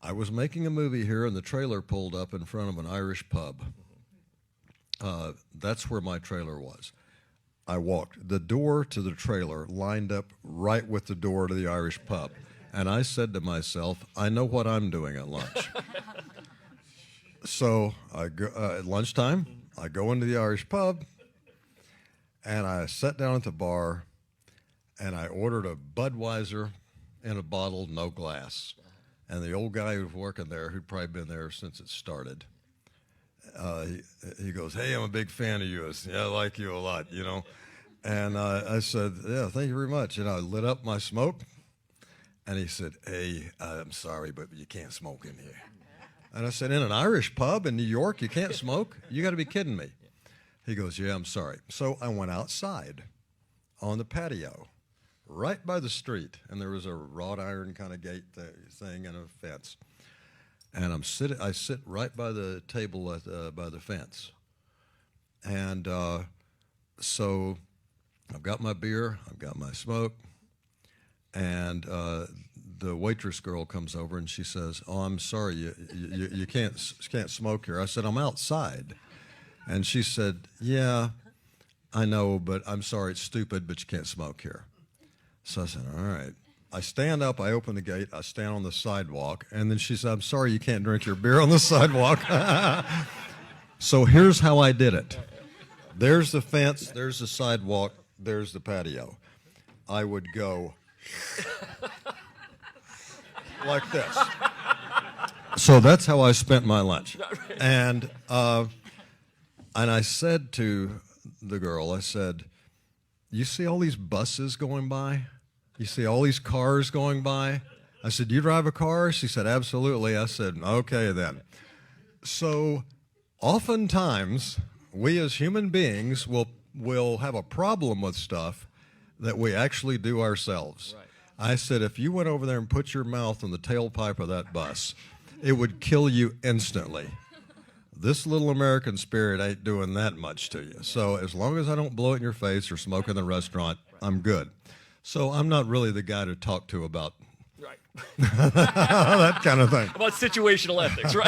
I was making a movie here, and the trailer pulled up in front of an Irish pub. That's where my trailer was. I walked. The door to the trailer lined up right with the door to the Irish pub. And I said to myself, I know what I'm doing at lunch. So I go, at lunchtime, I go into the Irish pub, and I sat down at the bar, and I ordered a Budweiser in a bottle, no glass. And the old guy who was working there, who'd probably been there since it started, he goes, hey, I'm a big fan of yours. Yeah, I like you a lot, you know. And I said, yeah, thank you very much. And I lit up my smoke, and he said, hey, I'm sorry, but you can't smoke in here. And I said, in an Irish pub in New York, you can't smoke? You got to be kidding me. He goes, yeah, I'm sorry. So I went outside on the patio, right by the street, and there was a wrought iron kind of gate thing and a fence. And I sit right by the table by the fence. And so I've got my beer, I've got my smoke, and the waitress girl comes over and she says, oh, I'm sorry, you can't smoke here. I said, I'm outside. And she said, yeah, I know, but I'm sorry, it's stupid, but you can't smoke here. So I said, all right. I stand up, I open the gate, I stand on the sidewalk, and then she said, I'm sorry, you can't drink your beer on the sidewalk. So here's how I did it. There's the fence, there's the sidewalk, there's the patio. I would go like this. So that's how I spent my lunch. And I said to the girl, I said, you see all these buses going by? You see all these cars going by? I said, do you drive a car? She said, absolutely. I said, okay then. So oftentimes, we as human beings will have a problem with stuff that we actually do ourselves. Right. I said, if you went over there and put your mouth in the tailpipe of that bus, it would kill you instantly. This little American spirit ain't doing that much to you. So as long as I don't blow it in your face or smoke in the restaurant, I'm good. So I'm not really the guy to talk to about that kind of thing. About situational ethics, right?